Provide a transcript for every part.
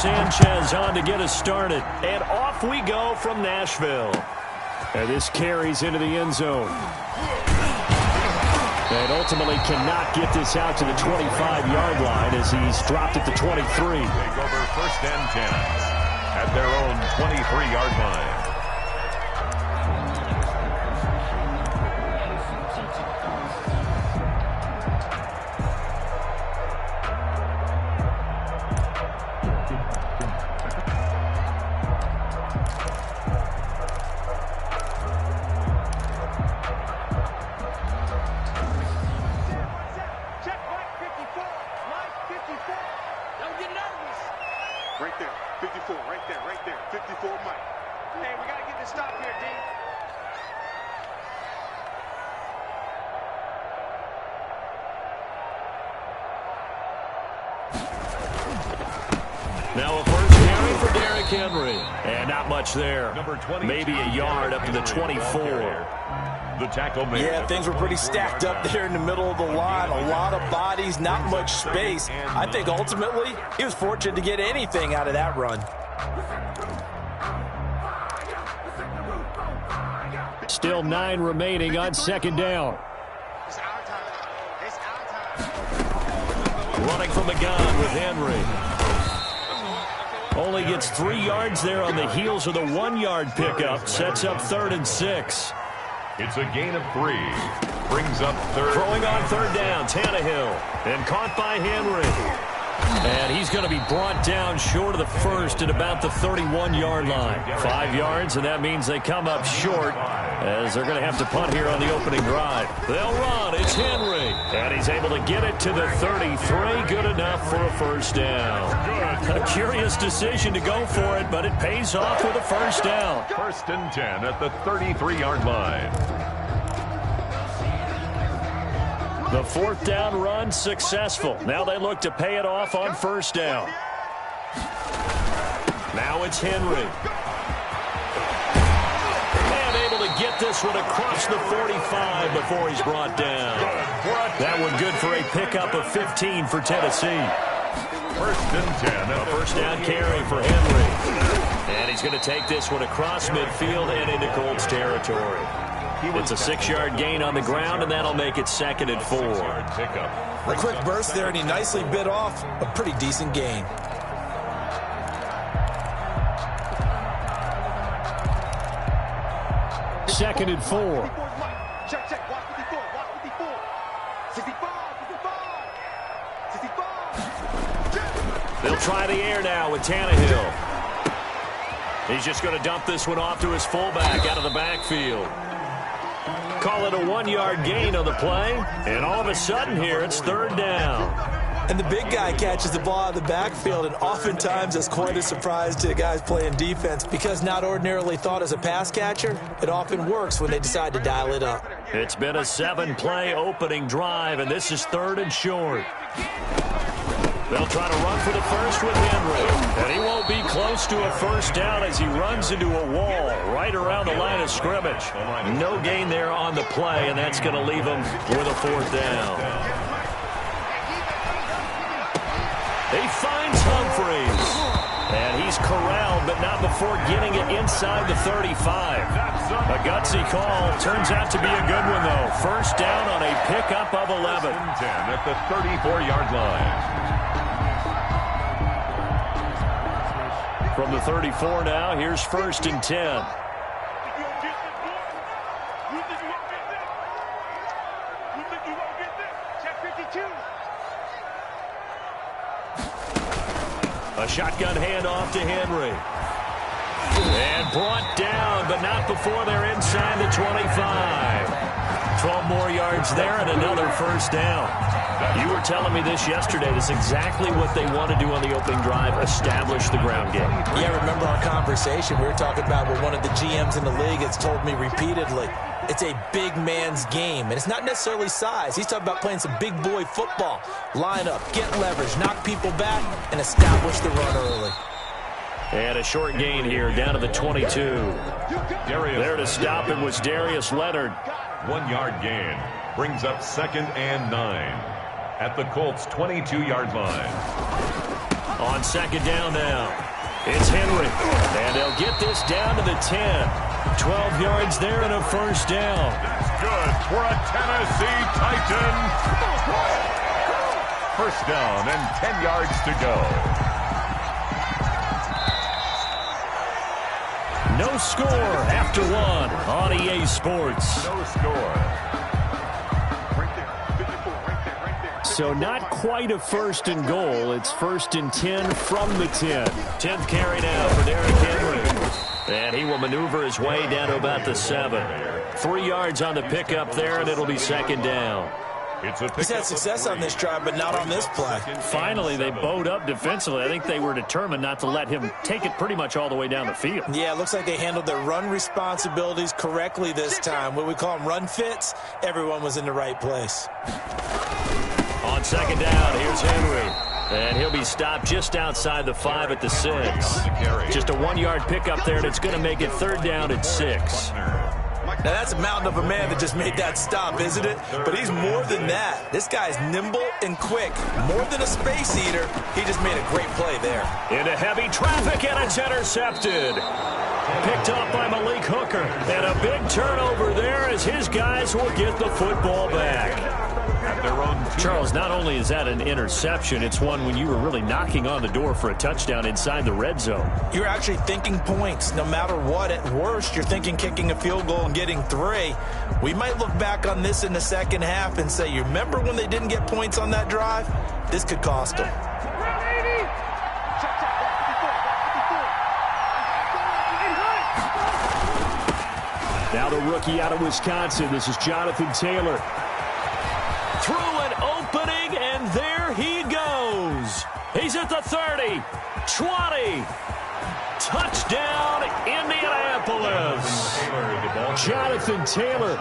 Sanchez on to get us started. And off we go from Nashville. And this carries into the end zone. And ultimately cannot get this out to the 25-yard line as he's dropped at the 23. Take over 1st and 10 at their own 23-yard line. Now a first carry for Derrick Henry. And not much there. Maybe a yard up to the 24. The tackle made. Yeah, things were pretty stacked up there in the middle of the line. A lot of bodies, not much space. I think ultimately he was fortunate to get anything out of that run. Still 9 remaining on 2nd down. Running from the gun with Henry. Only gets 3 yards there on the heels of the 1-yard pickup. Sets up 3rd and 6. It's a gain of 3. Brings up 3rd. Throwing on 3rd down, Tannehill. And caught by Henry. And he's going to be brought down short of the 1st at about the 31-yard line. 5 yards, and that means they come up short as they're going to have to punt here on the opening drive. They'll run. It's Henry. And he's able to get it to the 33. Good enough for a 1st down. A curious decision to go for it, but it pays off with a 1st down. 1st and 10 at the 33-yard line. The 4th down run successful. Now they look to pay it off on 1st down. Now it's Henry. And able to get this one across the 45 before he's brought down. That one good for a pickup of 15 for Tennessee. 1st and 10. A 1st down carry for Henry. And he's going to take this one across midfield and into Colts territory. It's a 6-yard gain on the ground, and that'll make it 2nd and 4. A quick burst there, and he nicely bit off a pretty decent gain. Second and 4. Check. Watch 54. Watch 54. 65. 65. They'll try the air now with Tannehill. He's just going to dump this one off to his fullback out of the backfield. Call it a 1-yard gain on the play, and all of a sudden here it's 3rd down. And the big guy catches the ball out of the backfield, and oftentimes that's quite a surprise to guys playing defense because not ordinarily thought as a pass catcher, it often works when they decide to dial it up. It's been a 7-play opening drive, and this is 3rd and short. They'll try to run for the 1st with Henry. And he won't be close to a 1st down as he runs into a wall right around the line of scrimmage. No gain there on the play, and that's going to leave him with a 4th down. He finds Humphreys. And he's corralled, but not before getting it inside the 35. A gutsy call. Turns out to be a good one, though. 1st down on a pickup of 11. 10 at the 34-yard line. From the 34 now, here's 1st and 10. A shotgun handoff to Henry. And brought down, but not before they're inside the 25. 12 more yards there and another 1st down. You were telling me this yesterday. That's exactly what they want to do on the opening drive, establish the ground game. Yeah, remember our conversation. We were talking about what one of the GMs in the league has told me repeatedly. It's a big man's game, and it's not necessarily size. He's talking about playing some big boy football. Line up, get leverage, knock people back, and establish the run early. And a short gain here, down to the 22. There to stop him was Darius Leonard. 1-yard gain. Brings up 2nd and 9 at the Colts' 22-yard line. On second down now, it's Henry. And they'll get this down to the 10. 12 yards there and a first down. That's good for a Tennessee Titan. First down and 10 yards to go. No score after one on EA Sports. No score. So not quite a first and goal. It's first and 10 from the 10. 10th carry now for Derrick Henry. And he will maneuver his way down to about the 7. 3 yards on the pickup there, and it'll be second down. He's had success on this drive, but not on this play. Finally, they bowed up defensively. I think they were determined not to let him take it pretty much all the way down the field. Yeah, it looks like they handled their run responsibilities correctly this time. What we call them run fits, everyone was in the right place. On second down, here's Henry. And he'll be stopped just outside the 5 at the 6. Just a 1-yard pickup there, and it's going to make it third down at 6. Now, that's a mountain of a man that just made that stop, isn't it? But he's more than that. This guy's nimble and quick. More than a space eater, he just made a great play there. Into heavy traffic, and it's intercepted. Picked up by Malik Hooker. And a big turnover there as his guys will get the football back. Charles, not only is that an interception, it's one when you were really knocking on the door for a touchdown inside the red zone. You're actually thinking points. No matter what, at worst, you're thinking kicking a field goal and getting 3. We might look back on this in the second half and say, you remember when they didn't get points on that drive? This could cost them. Now the rookie out of Wisconsin. This is Jonathan Taylor. Through an opening, and there he goes. He's at the 30, 20. Touchdown, Indianapolis. Jonathan Taylor,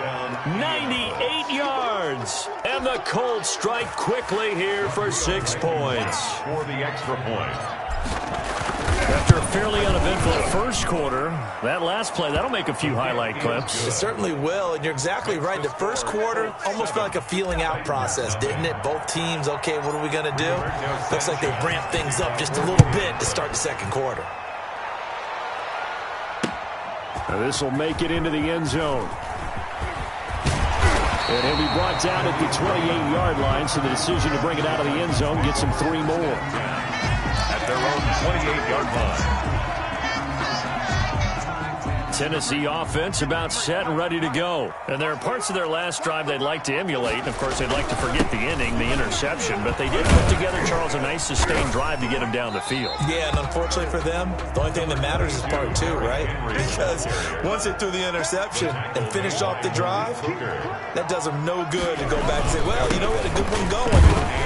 98 yards. And the Colts strike quickly here for 6 points. For the extra point. After a fairly uneventful first quarter, that last play, that'll make a few highlight clips. It certainly will, and you're exactly right. The first quarter almost felt like a feeling out process, didn't it? Both teams, okay, what are we going to do? Looks like they ramped things up just a little bit to start the second quarter. Now this will make it into the end zone. And he'll be brought down at the 28-yard line, so the decision to bring it out of the end zone gets him 3 more. At their own 28-yard line. Tennessee offense about set and ready to go. And there are parts of their last drive they'd like to emulate. And, of course, they'd like to forget the inning, the interception. But they did put together, Charles, a nice sustained drive to get them down the field. Yeah, and unfortunately for them, the only thing that matters is part 2, right? Because once they threw the interception and finished off the drive, that does them no good to go back and say, well, you know what, a good one going.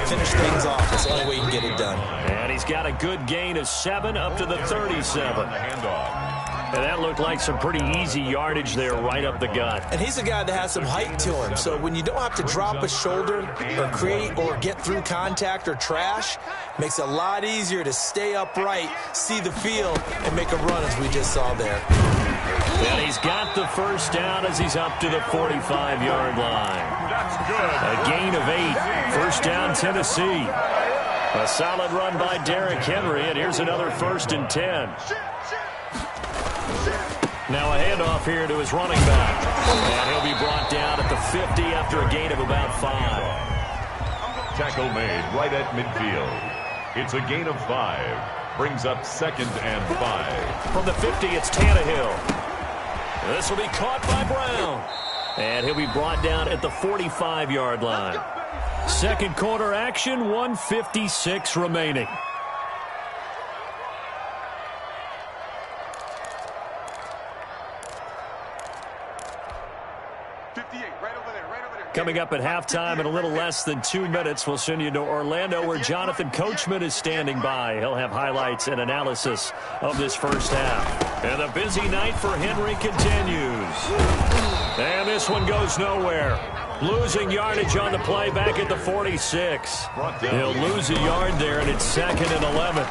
Finish things off. That's the only way you can get it done. And he's got a good gain of 7 up to the 37. Handoff. And that looked like some pretty easy yardage there right up the gut. And he's a guy that has some height to him. So when you don't have to drop a shoulder or create or get through contact or trash, makes it a lot easier to stay upright, see the field, and make a run as we just saw there. And he's got the first down as he's up to the 45-yard line. That's good. A gain of 8. First down, Tennessee. A solid run by Derrick Henry, and here's another first and 10. Now a handoff here to his running back. And he'll be brought down at the 50 after a gain of about 5. Tackle made right at midfield. It's a gain of 5. Brings up second and 5. From the 50, it's Tannehill. This will be caught by Brown. And he'll be brought down at the 45-yard line. Second quarter action, 1:56 remaining. Coming up at halftime in a little less than 2 minutes, we'll send you to Orlando where Jonathan Coachman is standing by. He'll have highlights and analysis of this first half. And the busy night for Henry continues. And this one goes nowhere. Losing yardage on the play back at the 46. He'll lose a yard there, and it's second and 11.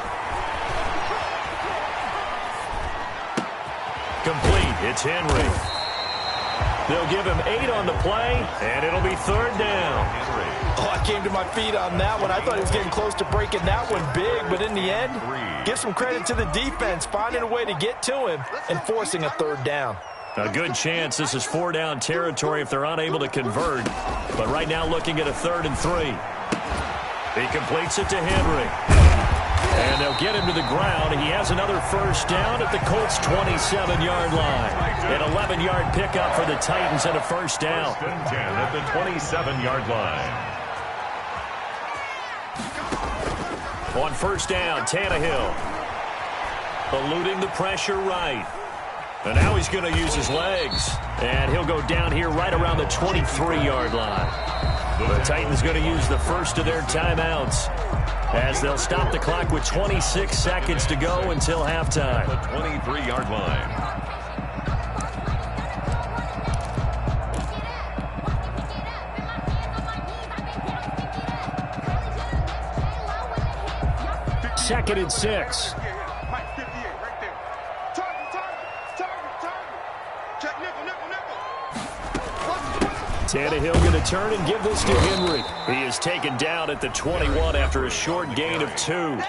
Complete. It's Henry. They'll give him 8 on the play, and it'll be 3rd down. Oh, I came to my feet on that one. I thought he was getting close to breaking that one big, but in the end, give some credit to the defense, finding a way to get to him and forcing a 3rd down. A good chance this is 4-down territory if they're unable to convert. But right now looking at a 3rd and 3. He completes it to Henry. And they'll get him to the ground. He has another 1st down at the Colts' 27-yard line. An 11-yard pickup for the Titans and a 1st down. 1st and 10 at the 27-yard line. On 1st down, Tannehill eluding the pressure right. And now he's going to use his legs. And he'll go down here right around the 23-yard line. The Titans going to use the first of their timeouts as they'll stop the clock with 26 seconds to go until halftime. The 23-yard line. Second and 6. Tannehill going to turn and give this to Henry. He is taken down at the 21 after a short gain of 2.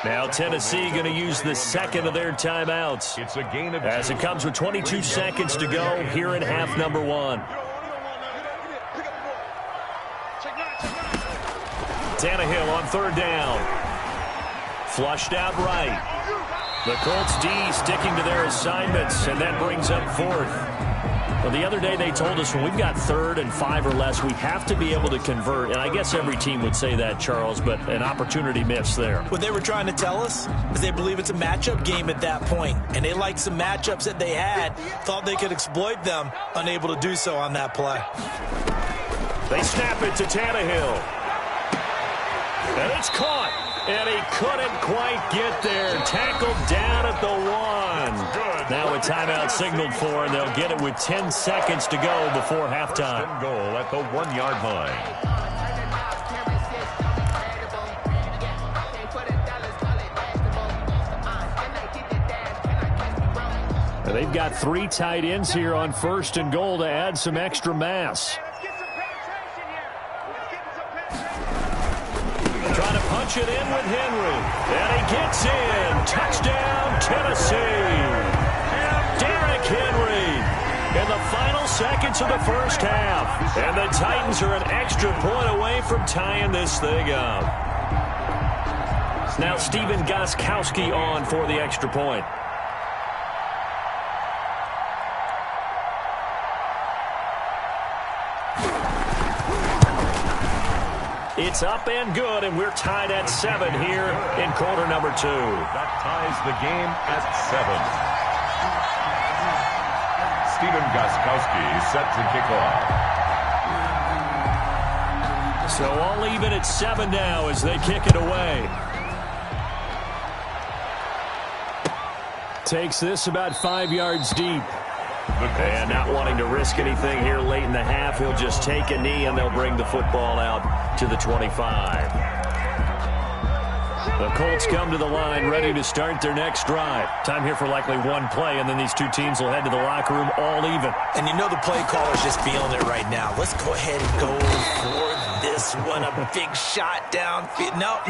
Now Tennessee going to use the second of their timeouts. It's a gain of 2. As it comes with 22 seconds to go here in half number 1. Tannehill on 3rd down. Flushed out right. The Colts D sticking to their assignments, and that brings up 4th. Well, the other day they told us when we've got 3rd and 5 or less, we have to be able to convert. And I guess every team would say that, Charles, but an opportunity missed there. What they were trying to tell us is they believe it's a matchup game at that point. And they liked some matchups that they had, thought they could exploit them, unable to do so on that play. They snap it to Tannehill. And it's caught. And he couldn't quite get there. Tackled down at the 1. Now a timeout signaled for, and they'll get it with 10 seconds to go before halftime. 1st and goal at the 1-yard line. They've got 3 tight ends here on 1st and goal to add some extra mass. Trying to punch it in with Henry. And he gets in. Touchdown, Tennessee. Derrick Henry in the final seconds of the 1st half. And the Titans are an extra point away from tying this thing up. Now Stephen Gostkowski on for the extra point. It's up and good, and we're tied at 7 here in quarter number 2. That ties the game at 7. Stephen Gostkowski set to kick off. So all even at 7 now as they kick it away. Takes this about 5 yards deep. And not wanting to risk anything here late in the half, he'll just take a knee and they'll bring the football out to the 25. The Colts come to the line ready to start their next drive. Time here for likely 1 play, and then these 2 teams will head to the locker room all even. And you know the play caller's just feeling it right now. Let's go ahead and go for this one. A big shot down. Nope.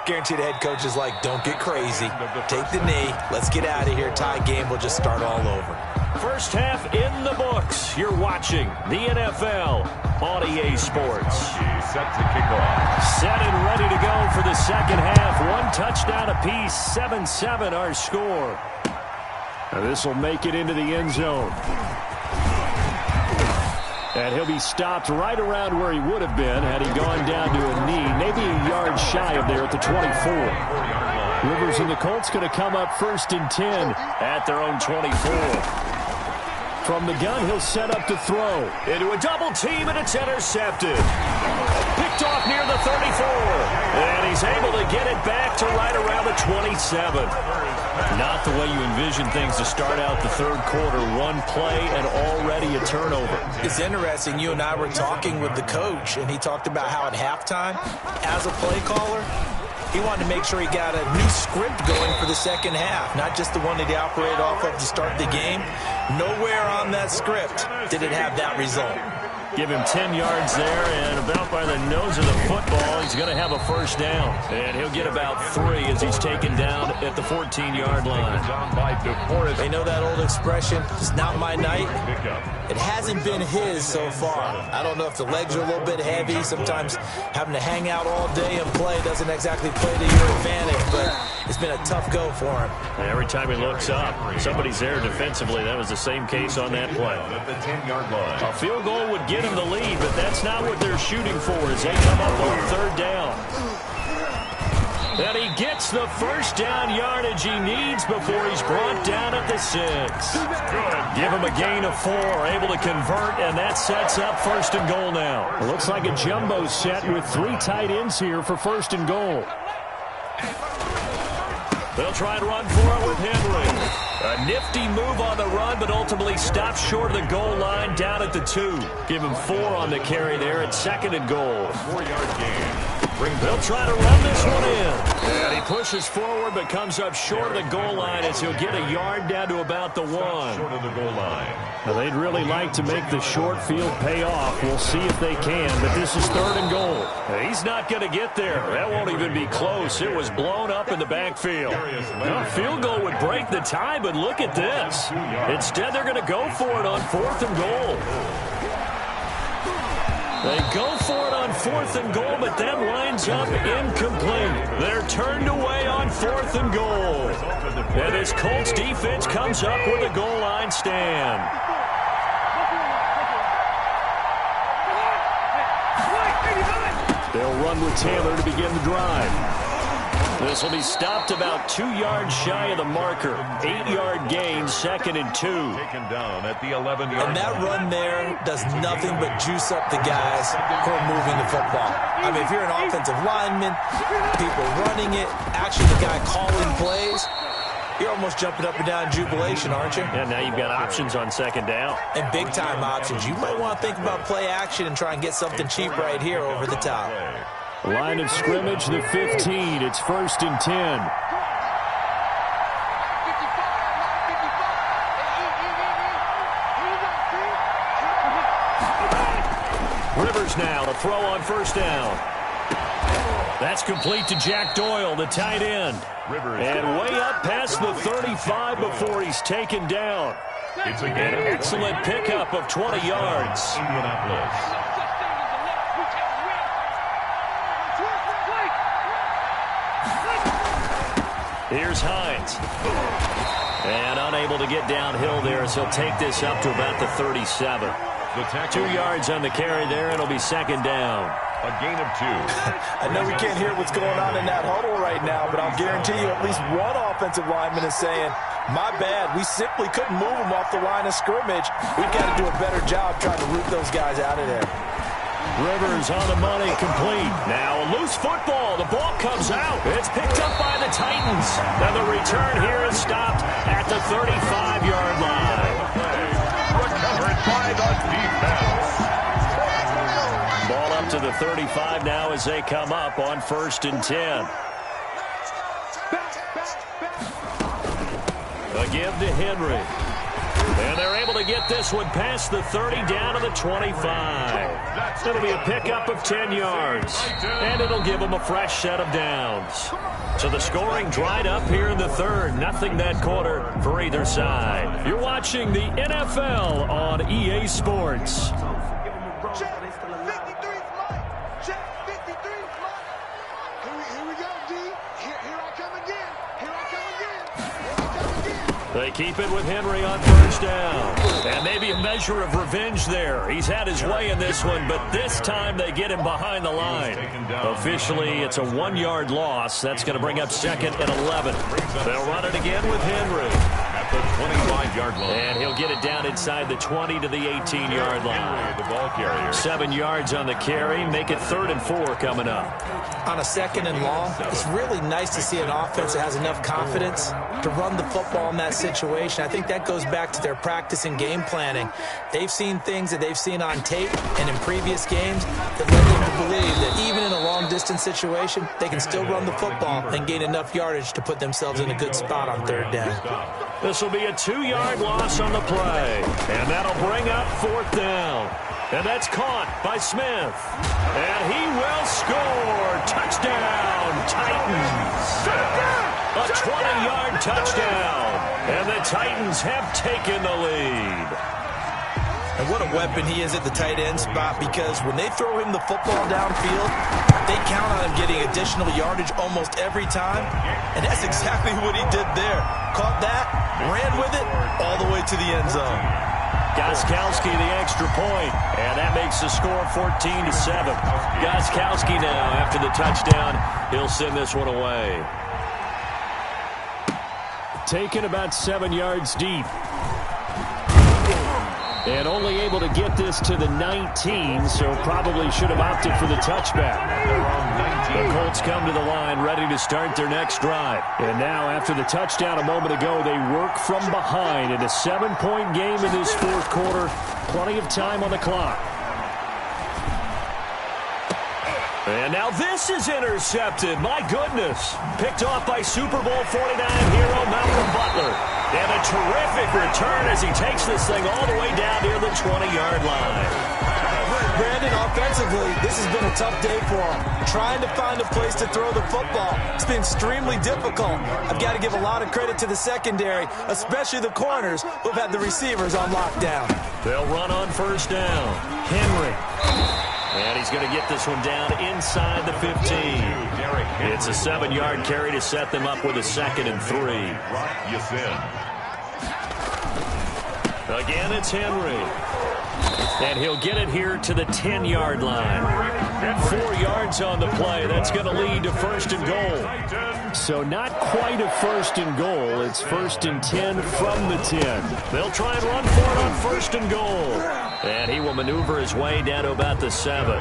Guaranteed the head coach is like, don't get crazy. Take the knee. Let's get out of here. Tie game. We'll just start all over. First half in the books. You're watching the NFL on EA Sports. Set to kick off. Set and ready to go for the second half. 1 touchdown apiece. 7-7 our score. Now this will make it into the end zone. And he'll be stopped right around where he would have been had he gone down to a knee. Maybe a yard shy of there at the 24. Rivers and the Colts going to come up 1st and 10 at their own 24. From the gun, he'll set up to throw. Into a double team, and it's intercepted. Picked off near the 34. And he's able to get it back to right around the 27. Not the way you envision things to start out the 3rd quarter. 1 play and already a turnover. It's interesting. You and I were talking with the coach, and he talked about how at halftime, as a play caller, He wanted to make sure he got a new script going for the second half, not just the one that he operated off of to start the game. Nowhere on that script did it have that result. Give him 10 yards there, and about by the nose of the football, he's going to have a first down. And he'll get about 3 as he's taken down at the 14-yard line. They know that old expression, it's not my night. It hasn't been his so far. I don't know if the legs are a little bit heavy. Sometimes having to hang out all day and play doesn't exactly play to your advantage, but it's been a tough go for him. And every time he looks up, somebody's there defensively. That was the same case on that play. At the 10-yard line. A field goal would get him the lead, but that's not what they're shooting for as they come up on third down. And he gets the first down yardage he needs before he's brought down at the 6. Good. Give him a gain of 4, able to convert, and that sets up first and goal now. It looks like a jumbo set with 3 tight ends here for first and goal. They'll try and run for it with Henry. A nifty move on the run, but ultimately stopped short of the goal line down at the 2. Give him 4 on the carry there at second and goal. 4-yard gain. They'll try to run this one in. And he pushes forward, but comes up short of the goal line as he'll get a yard down to about the 1. Short of the goal line. Now, they'd really like to make the short field pay off. We'll see if they can, but this is third and goal. He's not going to get there. That won't even be close. It was blown up in the backfield. Now, a field goal would break the tie, but look at this. Instead, they're going to go for it on fourth and goal. They go for it on fourth and goal, but that winds up incomplete. They're turned away on fourth and goal. And this Colts defense comes up with a goal line stand. They'll run with Taylor to begin the drive. This will be stopped about 2 yards shy of the marker. 8-yard gain, second and 2. Taken down at the 11-yard And that run there does nothing but juice up the guys who are moving the football. I mean, if you're an offensive lineman, people running it, actually the guy calling plays, you're almost jumping up and down in jubilation, aren't you? And now you've got options on second down. And big-time options. You might want to think about play action and try and get something cheap right here over the top. Line of scrimmage, the 15. It's first and 10. Rivers now to throw on first down. That's complete to Jack Doyle, the tight end. And way up past the 35 before he's taken down. It's An excellent pickup of 20 yards. Indianapolis. Here's Hines. And unable to get downhill there, so he'll take this up to about the 37. 2 yards on the carry there, and it'll be second down. A gain of 2. I know we can't hear what's going on in that huddle right now, but I'll guarantee you at least one offensive lineman is saying, my bad, we simply couldn't move them off the line of scrimmage. We've got to do a better job trying to root those guys out of there. Rivers on the money, complete. Now a loose football. The ball comes out. It's picked up by the Titans. And the return here is stopped at the 35-yard line. Recovered by the defense. Ball up to the 35 now as they come up on first and 10. A give to Henry. And they're able to get this one past the 30 down to the 25. It'll be a pickup of 10 yards. And it'll give them a fresh set of downs. So the scoring dried up here in the third. Nothing that quarter for either side. You're watching the NFL on EA Sports. Check 53's light. Check 53's light. Here we go, D. Here I come again. Here I come again. Here I come again. They keep it with Henry on first down. And maybe a measure of revenge there. He's had his way in this one, but this time they get him behind the line. Officially, it's a 1-yard loss. That's going to bring up second and 11. They'll run it again with Henry. at the 25-yard line. And he'll get it down inside the 20 to the 18-yard line. The ball carrier. 7 yards on the carry. Make it 3rd and 4 coming up. On a 2nd and long, it's really nice to see an offense that has enough confidence to run the football in that situation. I think that goes back to their practice and game planning. They've seen things that they've seen on tape and in previous games that led them to believe that even in a long-distance situation, they can still run the football and gain enough yardage to put themselves in a good spot on 3rd down. This will be a 2-yard loss on the play, and that'll bring up 4th down. And that's caught by Smith. And he will score. Touchdown, Titans. A 20-yard touchdown. And the Titans have taken the lead. And what a weapon he is at the tight end spot, because when they throw him the football downfield, they count on him getting additional yardage almost every time. And that's exactly what he did there. Caught that, ran with it, all the way to the end zone. Gostkowski the extra point, and that makes the score 14-7. Gostkowski now, after the touchdown, he'll send this one away. Taken about 7 yards deep. And only able to get this to the 19, so probably should have opted for the touchback. The Colts come to the line ready to start their next drive. And now, after the touchdown a moment ago, they work from behind in a 7-point game in this 4th quarter. Plenty of time on the clock. And now this is intercepted. My goodness. Picked off by Super Bowl 49 hero Malcolm Butler. And a terrific return as he takes this thing all the way down near the 20-yard line. Brandon, offensively, this has been a tough day for him. Trying to find a place to throw the football. It's been extremely difficult. I've got to give a lot of credit to the secondary, especially the corners who've had the receivers on lockdown. They'll run on 1st down. Henry. And he's going to get this one down inside the 15. It's a 7-yard carry to set them up with a 2nd and 3. Again, it's Henry. And he'll get it here to the 10-yard line. 4 yards on the play. That's going to lead to 1st and goal. So not quite a 1st and goal. It's 1st and 10 from the 10. They'll try and run for it on 1st and goal. And he will maneuver his way down to about the 7.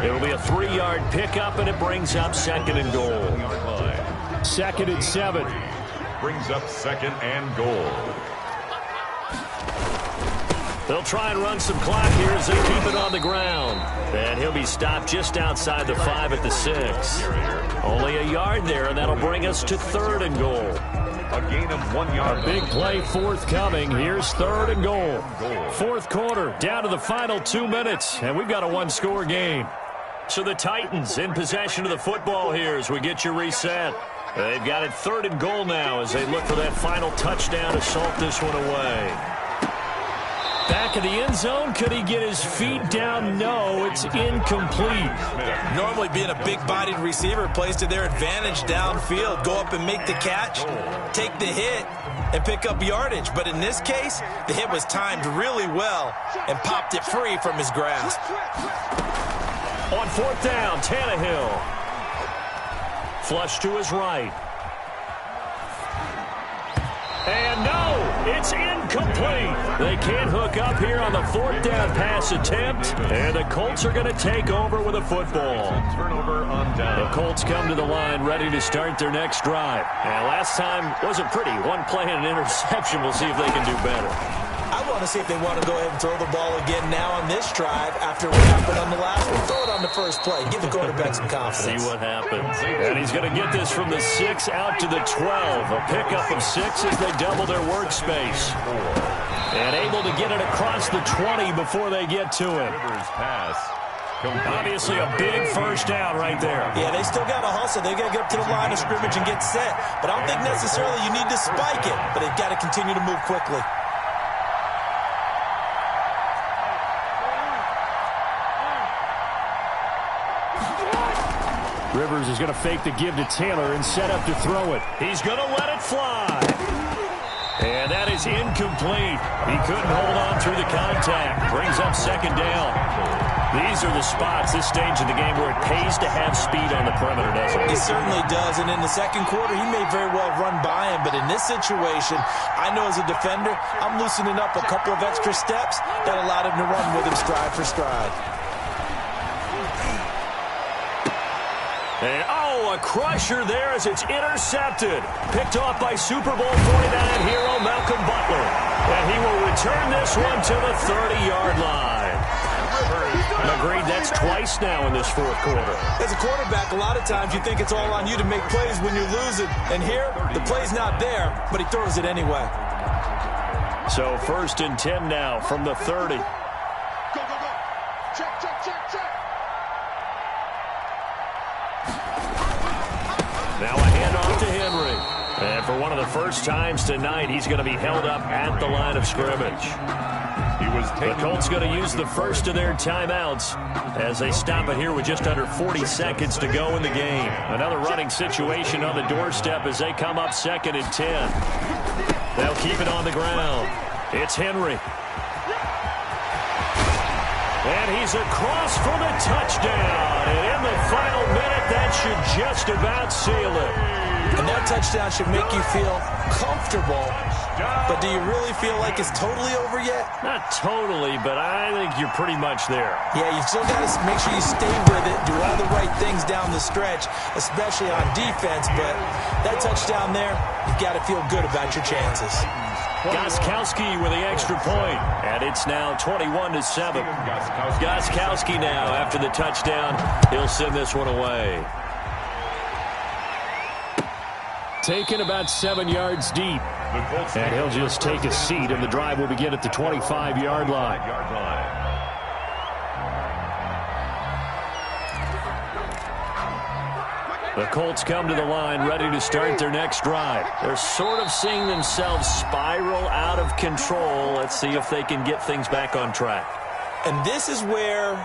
It'll be a 3-yard pickup, and it brings up 2nd and goal. 2nd and 7. Brings up 2nd and goal. They'll try and run some clock here as they keep it on the ground. And he'll be stopped just outside the 5 at the 6. Only a yard there, and that'll bring us to 3rd and goal. A gain of 1 yard. A big play forthcoming. Here's 3rd and goal. 4th quarter, down to the final 2 minutes, and we've got a 1-score game. So the Titans in possession of the football here as we get you reset. They've got it 3rd and goal now as they look for that final touchdown to salt this one away. Back of the end zone. Could he get his feet down? No, it's incomplete. Normally being a big-bodied receiver plays to their advantage downfield. Go up and make the catch, take the hit, and pick up yardage. But in this case, the hit was timed really well and popped it free from his grasp. On 4th down, Tannehill. Flush to his right. And no, it's incomplete. They can't hook up here on the 4th down pass attempt. And the Colts are going to take over with a football. Turnover on down. The Colts come to the line ready to start their next drive. And last time wasn't pretty. 1 play and an interception. We'll see if they can do better. I want to see if they want to go ahead and throw the ball again now on this drive after what happened on the last one. Throw it on the first play. Give the quarterback some confidence. See what happens. And he's going to get this from the 6 out to the 12. A pickup of 6 as they double their workspace. And able to get it across the 20 before they get to it. Obviously a big 1st down right there. Yeah, they still got to hustle. They got to get up to the line of scrimmage and get set. But I don't think necessarily you need to spike it. But they've got to continue to move quickly. Rivers is going to fake the give to Taylor and set up to throw it. He's going to let it fly. And that is incomplete. He couldn't hold on through the contact. Brings up 2nd down. These are the spots, this stage of the game, where it pays to have speed on the perimeter, doesn't it? It certainly does, and in the second quarter, he may very well run by him, but in this situation, I know as a defender, I'm loosening up a couple of extra steps that allowed him to run with him stride for stride. And, oh, a crusher there as it's intercepted. Picked off by Super Bowl 49 hero Malcolm Butler. And he will return this one to the 30-yard line. Agreed, that's twice now in this fourth quarter. As a quarterback, a lot of times you think it's all on you to make plays when you're losing. And here, the play's not there, but he throws it anyway. So 1st and 10 now from the 30. Go, go, go. Check, check, check, check. Now a handoff to Henry. And for one of the first times tonight, he's going to be held up at the line of scrimmage. The Colts going to use the first of their timeouts as they stop it here with just under 40 seconds to go in the game. Another running situation on the doorstep as they come up 2nd and 10. They'll keep it on the ground. It's Henry. And he's across for the touchdown. And in the final minute, that should just about seal it. And that touchdown should make you feel comfortable. But do you really feel like it's totally over yet? Not totally, but I think you're pretty much there. Yeah, you've still got to make sure you stay with it, do all the right things down the stretch, especially on defense. But that touchdown there, you've got to feel good about your chances. Gostkowski with the extra point, and it's now 21-7. Gostkowski now, after the touchdown, he'll send this one away. Taken about 7 yards deep. And he'll just take a seat, and the drive will begin at the 25-yard line. The Colts come to the line ready to start their next drive. They're sort of seeing themselves spiral out of control. Let's see if they can get things back on track. And this is where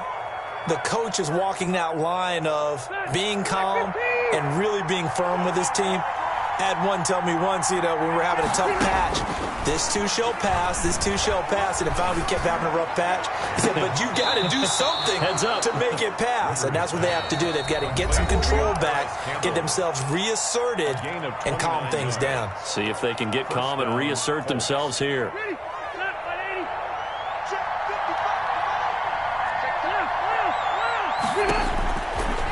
the coach is walking that line of being calm and really being firm with his team. Had one tell me once, when we were having a tough patch, this too shall pass, this too shall pass, and if we kept having a rough patch, he said, but you got to do something to make it pass, and that's what they have to do. They've got to get some control back, get themselves reasserted, and calm things down. See if they can get calm and reassert themselves here.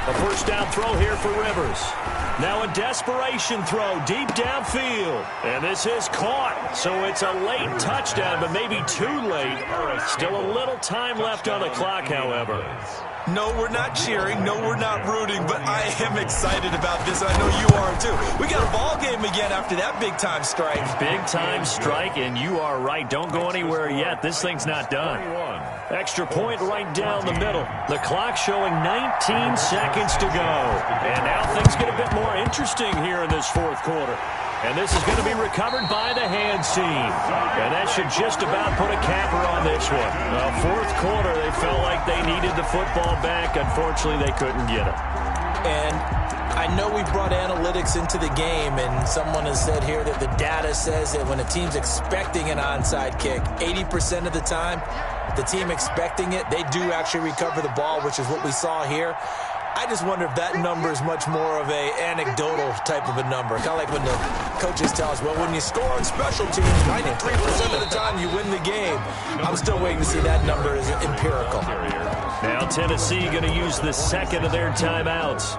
A first down throw here for Rivers. Now a desperation throw deep downfield. And this is caught. So it's a late touchdown, but maybe too late. Still a little time left on the clock, however. No, we're not cheering. No, we're not rooting. But I am excited about this. I know you are, too. We got a ball game again after that big-time strike. Big-time strike, and you are right. Don't go anywhere yet. This thing's not done. Extra point right down the middle. The clock showing 19 seconds to go. And now things get a bit more interesting here in this fourth quarter. And this is going to be recovered by the hands team. And that should just about put a capper on this one. Fourth quarter, they felt like they needed the football back. Unfortunately, they couldn't get it. And I know we brought analytics into the game, and someone has said here that the data says that when a team's expecting an onside kick, 80% of the time, the team expecting it, they do actually recover the ball, which is what we saw here. I just wonder if that number is much more of a anecdotal type of a number. Kind of like when the coaches tell us, well, when you score on special teams, 93% of the time you win the game. I'm still waiting to see that number is empirical. Now Tennessee going to use the second of their timeouts.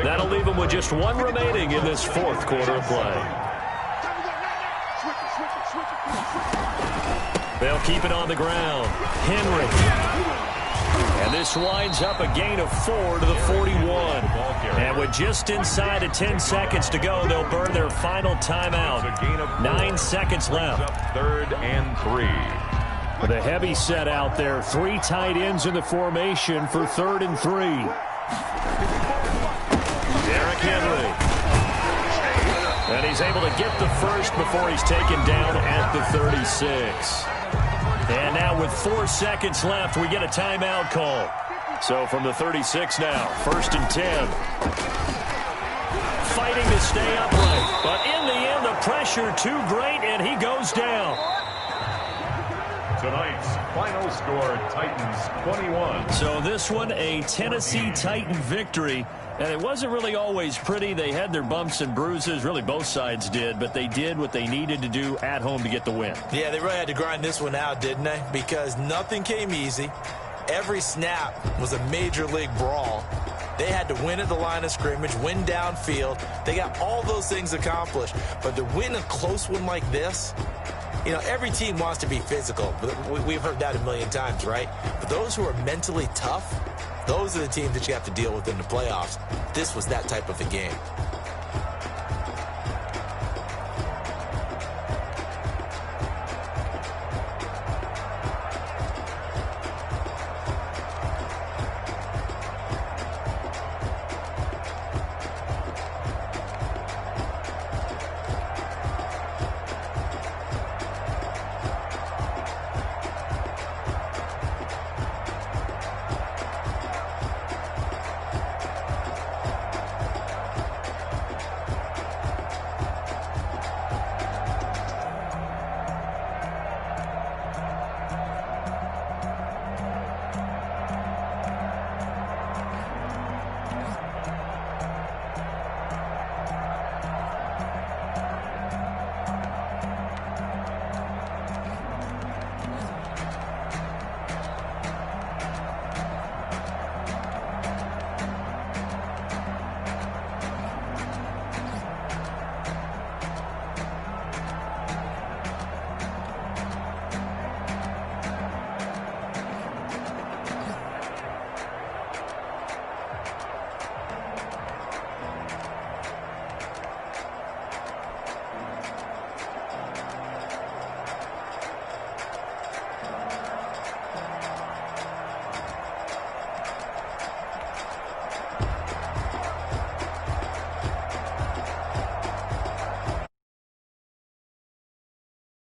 That'll leave them with just one remaining in this fourth quarter of play. They'll keep it on the ground. Henry. And this winds up a gain of 4 to the 41. And with just inside of 10 seconds to go, they'll burn their final timeout. 9 seconds left. 3rd and 3. With a heavy set out there, 3 tight ends in the formation for 3rd and 3. Derrick Henry. And he's able to get the first before he's taken down at the 36. And now with 4 seconds left, we get a timeout call. So from the 36 now, 1st and 10. Fighting to stay upright. But in the end, the pressure too great, and he goes down. Tonight's final score, Titans 21. So this one, a Tennessee Titan victory. And it wasn't really always pretty. They had their bumps and bruises. Really, both sides did. But they did what they needed to do at home to get the win. Yeah, they really had to grind this one out, didn't they? Because nothing came easy. Every snap was a major league brawl. They had to win at the line of scrimmage, win downfield. They got all those things accomplished. But to win a close one like this, you know, every team wants to be physical. We've heard that a million times, right? But those who are mentally tough, those are the teams that you have to deal with in the playoffs. This was that type of a game.